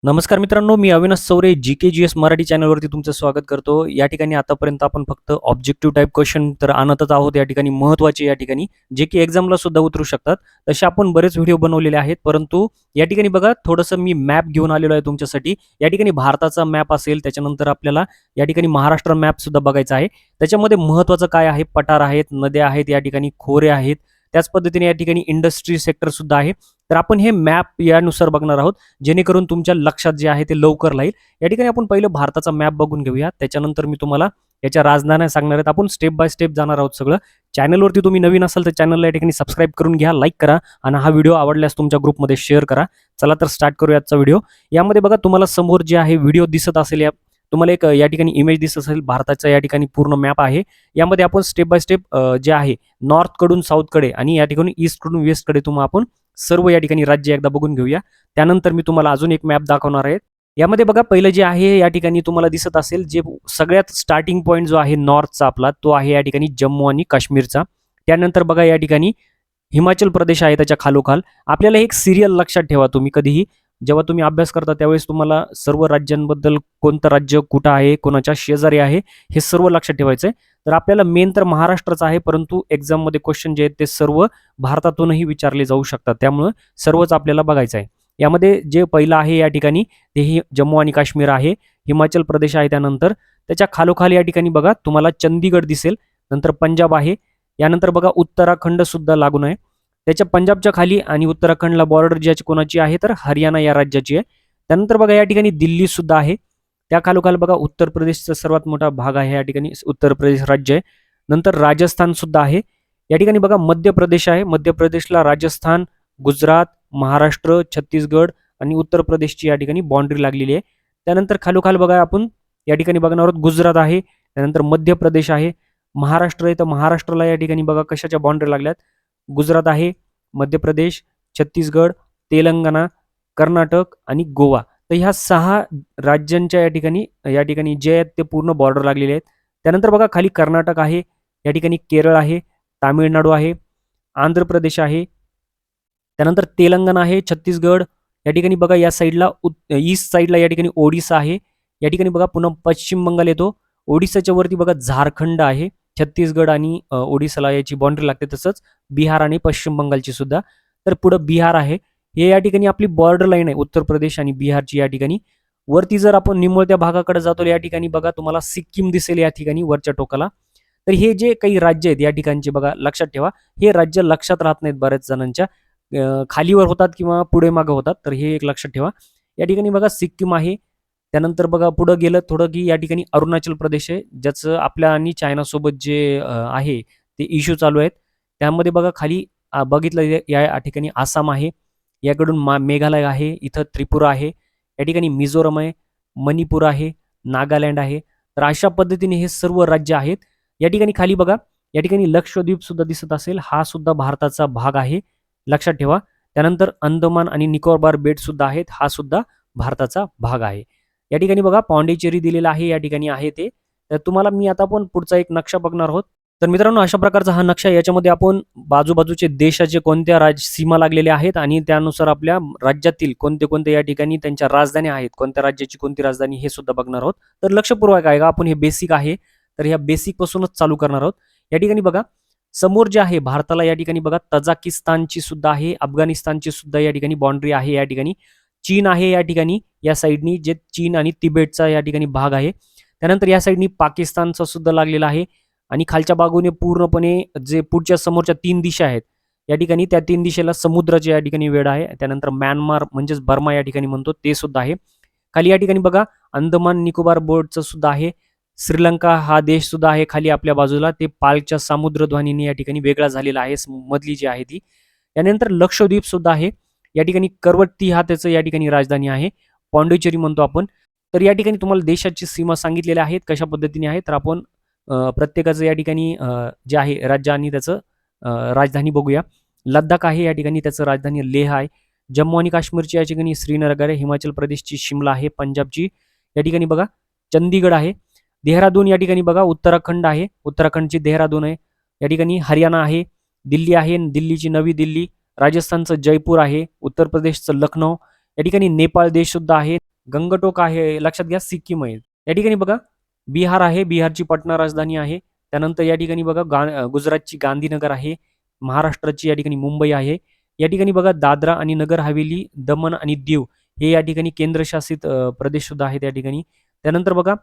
नमस्कार मित्रांनो, मी अविनाश चौरे जी.के.जी.एस मराठी चॅनलवरती तुमचं स्वागत करतो. या ठिकाणी आतापर्यंत आपण फक्त ऑब्जेक्टिव्ह टाइप क्वेश्चन तर आणतच आहोत. या ठिकाणी महत्त्वाचे या ठिकाणी जे की एक्झामला सुद्धा उतरू शकतात. तसे आपण बरेच व्हिडिओ बनवलेले आहेत. परंतु या ठिकाणी बघा थोडंसं मी मॅप घेऊन आलेलो आहे तुमच्यासाठी. या ठिकाणी भारताचा मॅप असेल, त्याच्यानंतर आपल्याला या ठिकाणी महाराष्ट्र मॅप सुद्धा बघायचा आहे. त्याच्यामध्ये महत्त्वाचं काय आहे, पठार आहेत, नद्या आहेत, या ठिकाणी खोरे आहेत. त्याच पद्धतीने या ठिकाणी इंडस्ट्री सेक्टर सुद्धा आहे. तर आपण हे मॅप यानुसार बघणार आहोत, जेणेकरून तुमच्या लक्षात जे आहे ते लवकर राहील. या ठिकाणी आपण पहिलं भारताचा मॅप बघून घेऊया. त्याच्यानंतर मी तुम्हाला याच्या राजधान्या सांगणार आहेत. आपण स्टेप बाय स्टेप जाणार आहोत सगळं. चॅनलवरती तुम्ही नवीन असाल तर चॅनलला या ठिकाणी सबस्क्राईब करून घ्या, लाईक करा आणि हा व्हिडिओ आवडल्यास तुमच्या ग्रुपमध्ये शेअर करा. चला तर स्टार्ट करूया आजचा व्हिडिओ. यामध्ये बघा तुम्हाला समोर जे आहे व्हिडिओ दिसत असेल, तुम्हाला एक या ठिकाणी इमेज दिसत असेल, भारताचा या ठिकाणी पूर्ण मॅप आहे. यामध्ये आपण स्टेप बाय स्टेप जे आहे नॉर्थकडून साऊथकडे आणि या ठिकाणी ईस्टकडून वेस्टकडे आपण सर्व या ठिकाणी राज्य एकदा बघून घेऊया. त्यानंतर मी तुम्हाला अजून एक मॅप दाखवणार आहे. यामध्ये बघा पहिलं जे आहे या ठिकाणी तुम्हाला दिसत असेल, जे सगळ्यात स्टार्टिंग पॉईंट जो आहे नॉर्थचा आपला, तो आहे या ठिकाणी जम्मू आणि काश्मीरचा. त्यानंतर बघा या ठिकाणी हिमाचल प्रदेश आहे त्याच्या खालोखाल. आपल्याला एक सिरियल लक्षात ठेवा, तुम्ही कधीही जेव्हा तुम्ही अभ्यास करता त्यावेळेस तुम्हाला सर्व राज्यांबद्दल कोणतं राज्य कुठं आहे, कोणाच्या शेजारी आहे, हे सर्व लक्षात ठेवायचं आहे. तर आपल्याला मेन तर महाराष्ट्राचं आहे, परंतु एक्झाममध्ये क्वेश्चन जे आहेत ते सर्व भारतातूनही विचारले जाऊ शकतात. त्यामुळे सर्वच आपल्याला बघायचं आहे. यामध्ये जे पहिलं आहे या ठिकाणी तेही जम्मू आणि काश्मीर आहे, हिमाचल प्रदेश आहे. त्यानंतर त्याच्या खालोखाल या ठिकाणी बघा तुम्हाला चंदीगड दिसेल, नंतर पंजाब आहे. यानंतर बघा उत्तराखंड सुद्धा लागून आहे. त्याच्या पंजाबच्या खाली आणि उत्तराखंडला बॉर्डर ज्याची कोणाची आहे तर हरियाणा या राज्याची आहे. त्यानंतर बघा या ठिकाणी दिल्ली सुद्धा आहे. त्या खालोखाल बघा उत्तर प्रदेशचा सर्वात मोठा भाग आहे, या ठिकाणी उत्तर प्रदेश राज्य आहे. नंतर राजस्थान सुद्धा आहे. या ठिकाणी बघा मध्य प्रदेश आहे. मध्य प्रदेशला राजस्थान, गुजरात, महाराष्ट्र, छत्तीसगड आणि उत्तर प्रदेशची या ठिकाणी बाँड्री लागलेली आहे. त्यानंतर खालोखाल बघा आपण या ठिकाणी बघणार आहोत गुजरात आहे. त्यानंतर मध्य प्रदेश आहे, महाराष्ट्र आहे. तर महाराष्ट्राला या ठिकाणी बघा कशाच्या बाँड्री लागल्यात, गुजरात आहे, मध्य प्रदेश, छत्तीसगड, तेलंगणा, कर्नाटक आणि गोवा. तर ह्या 6 राज्यांच्या या ठिकाणी जे आहेत ते पूर्ण बॉर्डर लागलेले आहेत. त्यानंतर बघा खाली कर्नाटक आहे, या ठिकाणी केरळ आहे, तामिळनाडू आहे, आंध्र प्रदेश आहे. त्यानंतर तेलंगणा आहे, छत्तीसगड. या ठिकाणी बघा या साईडला ईस्ट साईडला या ठिकाणी ओडिसा आहे. या ठिकाणी बघा पुन्हा पश्चिम बंगाल येतो. ओडिसाच्या वरती बघा झारखंड आहे. छत्तीसगड आणि ओडिसाला याची बाँड्री लागते, तसंच बिहार आणि पश्चिम बंगालची सुद्धा. तर पुढं बिहार आहे. हे या ठिकाणी आपली बॉर्डर लाईन आहे उत्तर प्रदेश आणि बिहारची. या ठिकाणी वरती जर आपण निमुळत्या भागाकडे जातो, या ठिकाणी बघा तुम्हाला सिक्कीम दिसेल या ठिकाणी वरच्या टोकाला. तर हे जे काही राज्य आहेत या ठिकाणचे बघा लक्षात ठेवा, हे राज्य लक्षात राहत नाहीत बऱ्याच जणांच्या, खालीवर होतात किंवा पुढे मागं होतात. तर हे एक लक्षात ठेवा. या ठिकाणी बघा सिक्कीम आहे. त्यानंतर बघा पुढं गेलं थोडं की या ठिकाणी अरुणाचल प्रदेश आहे, ज्याचं आपल्या आणि चायनासोबत जे आहे ते इश्यू चालू आहेत. त्यामध्ये बघा खाली बघितलं या ठिकाणी आसाम आहे, याकडून मेघालय आहे, इथं त्रिपुरा आहे, या ठिकाणी मिझोरम आहे, मणिपूर आहे, नागालँड आहे. तर अशा पद्धतीने हे सर्व राज्य आहेत. या ठिकाणी खाली बघा या ठिकाणी लक्षद्वीप सुद्धा दिसत असेल, हा सुद्धा भारताचा भाग आहे, लक्षात ठेवा. त्यानंतर अंदमान आणि निकोबार बेट सुद्धा आहेत, हा सुद्धा भारताचा भाग आहे. या ठिकाणी बघा पॉंडिचेरी दिलेला आहे, या ठिकाणी आहे ते. तर तुम्हाला मी आता आपण पुढचा एक नक्षा बघणार आहोत. तर मित्रांनो अशा प्रकारचा हा नक्षा, याच्यामध्ये आपण बाजूबाजूचे देशाचे कोणत्या सीमा लागलेल्या आहेत आणि त्यानुसार आपल्या राज्यातील कोणते कोणते या ठिकाणी त्यांच्या राजधानी आहेत, कोणत्या राज्याची कोणती राजधानी हे सुद्धा बघणार आहोत. तर लक्षपूर्वक आहे का, आपण हे बेसिक आहे तर ह्या बेसिक पासूनच चालू करणार आहोत. या ठिकाणी बघा समोर जे आहे भारताला या ठिकाणी बघा तजाकिस्तानची सुद्धा आहे, अफगाणिस्तानची सुद्धा या ठिकाणी बाँड्री आहे. या ठिकाणी चीन आहे, या ठिकाणी या साईडनी जे चीन आणि तिबेटचा या ठिकाणी भाग आहे. त्यानंतर या साईडनी पाकिस्तानचा सुद्धा लागलेला आहे आणि खालच्या बाजूने पूर्णपणे जे पुढच्या समोरच्या 3 दिशा आहेत या ठिकाणी त्या 3 दिशेला समुद्राची या ठिकाणी वेळ आहे. त्यानंतर म्यानमार म्हणजेच बर्मा या ठिकाणी म्हणतो ते सुद्धा आहे. खाली या ठिकाणी बघा अंदमान निकोबार बेटचं सुद्धा आहे. श्रीलंका हा देश सुद्धा आहे खाली आपल्या बाजूला, ते पालच्या सामुद्रध्वनीने या ठिकाणी वेगळा झालेला आहे, मधली जी आहे ती. यानंतर लक्षद्वीप सुद्धा आहे. या ठिकाणी करवट्टी हा त्याचं या ठिकाणी राजधानी आहे, पॉंडिचेरी म्हणतो आपण. तर या ठिकाणी तुम्हाला देशाची सीमा सांगितलेल्या आहेत कशा पद्धतीने आहे. तर आपण प्रत्येकाचं या ठिकाणी जे आहे राज्य आणि त्याचं राजधानी बघूया. लडाख आहे, या ठिकाणी त्याचं राजधानी लेह आहे. जम्मू आणि काश्मीरची या ठिकाणी श्रीनगर आहे, हिमाचल प्रदेशची शिमला आहे, पंजाबची या ठिकाणी बघा चंदीगड आहे. देहरादून या ठिकाणी बघा उत्तराखंड आहे, उत्तराखंडची देहरादून आहे. या ठिकाणी हरियाणा आहे, दिल्ली आहे, दिल्लीची नवी दिल्ली. राजस्थानचं जयपूर आहे, उत्तर प्रदेशचं लखनौ. या ठिकाणी नेपाळ देश सुद्धा आहे, गंगटोक आहे, लक्षात घ्या सिक्कीम आहे. या ठिकाणी बघा बिहार आहे, बिहारची पटना राजधानी आहे. त्यानंतर या ठिकाणी बघा गुजरातची गांधीनगर आहे. महाराष्ट्राची या ठिकाणी मुंबई आहे. या ठिकाणी बघा दादरा आणि नगर हवेली, दमन आणि दीव हे या ठिकाणी केंद्रशासित प्रदेश सुद्धा आहेत या ठिकाणी. त्यानंतर बघा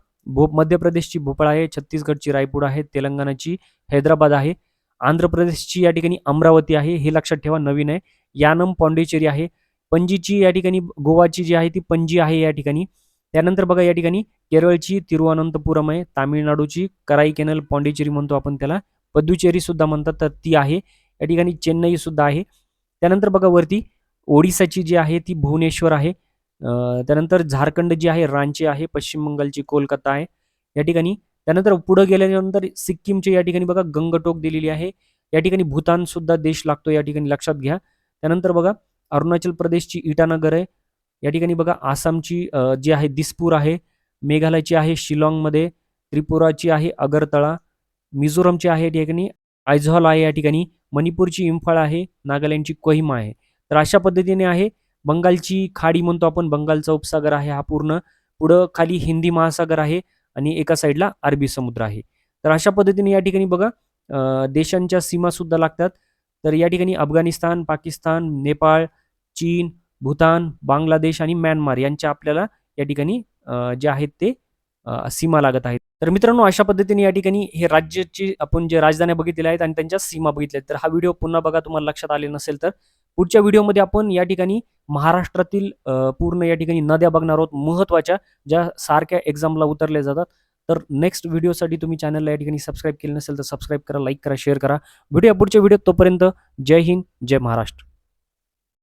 मध्य प्रदेशची भोपाळ आहे, छत्तीसगडची रायपूर आहे, तेलंगणाची हैदराबाद आहे, आंध्र प्रदेशची या ठिकाणी अमरावती आहे. हे लक्षात ठेवा, नवीन आहे. यानम पॉंडिचेरी आहे. पणजीची या ठिकाणी गोवाची जी आहे ती पणजी आहे या ठिकाणी. त्यानंतर बघा या ठिकाणी केरळची तिरुवनंतपुरम आहे, तामिळनाडूची कराईकेनल पॉंडिचेरी म्हणतो आपण त्याला, पदुचेरी सुद्धा म्हणतात, तर ती आहे. या ठिकाणी चेन्नई सुद्धा आहे. त्यानंतर बघा वरती ओडिसाची जी आहे ती भुवनेश्वर आहे. त्यानंतर झारखंड जी आहे रांची आहे, पश्चिम बंगालची कोलकाता आहे या ठिकाणी. त्यानंतर पुढे गेल्यानंतर सिक्कीमचे या ठिकाणी बघा गंगटोक दिलेली आहे. या ठिकाणी भूतान सुद्धा देश लागतो या ठिकाणी, लक्षात घ्या. त्यानंतर बघा अरुणाचल प्रदेशची इटानगर आहे. या ठिकाणी बघा आसामची जी आहे दिसपूर आहे, मेघालयची आहे शिलाँगमध्ये, त्रिपुराची आहे अगरतळा, मिझोरमची आहे या ठिकाणी आयझॉल आहे या ठिकाणी, मणिपूरची इम्फाळ आहे, नागालँडची कोहिमा आहे. तर अशा पद्धतीने आहे. बंगालची खाडी म्हणतो आपण, बंगालचा उपसागर आहे हा पूर्ण. पुढं खाली हिंदी महासागर आहे आणि एका साईडला अरबी समुद्र आहे. तर अशा पद्धतीने या ठिकाणी बघा देशांच्या सीमा सुद्धा लागतात. तर या ठिकाणी अफगाणिस्तान, पाकिस्तान, नेपाळ, चीन, भूतान, बांगलादेश आणि म्यानमार यांच्या आपल्याला या ठिकाणी जे आहेत ते सीमा लागत आहेत. तर मित्रांनो अशा पद्धतीने या ठिकाणी हे राज्याची आपण जे राजधान्या बघितलेल्या आहेत आणि त्यांच्या सीमा बघितल्या. तर हा व्हिडिओ पुन्हा बघा, तुम्हाला लक्षात आले नसेल तर. पुढच्या व्हिडिओमध्ये आपण या ठिकाणी महाराष्ट्रातील पूर्ण या ठिकाणी नद्या बघणार आहोत, महत्त्वाच्या, ज्या सारख्या एक्झामला उतरल्या जातात. तर नेक्स्ट व्हिडिओसाठी तुम्ही चॅनलला या ठिकाणी सबस्क्राईब केलं नसेल तर सबस्क्राईब करा, लाईक करा, शेअर करा. भेटूया पुढच्या व्हिडिओत. तोपर्यंत जय हिंद, जय महाराष्ट्र.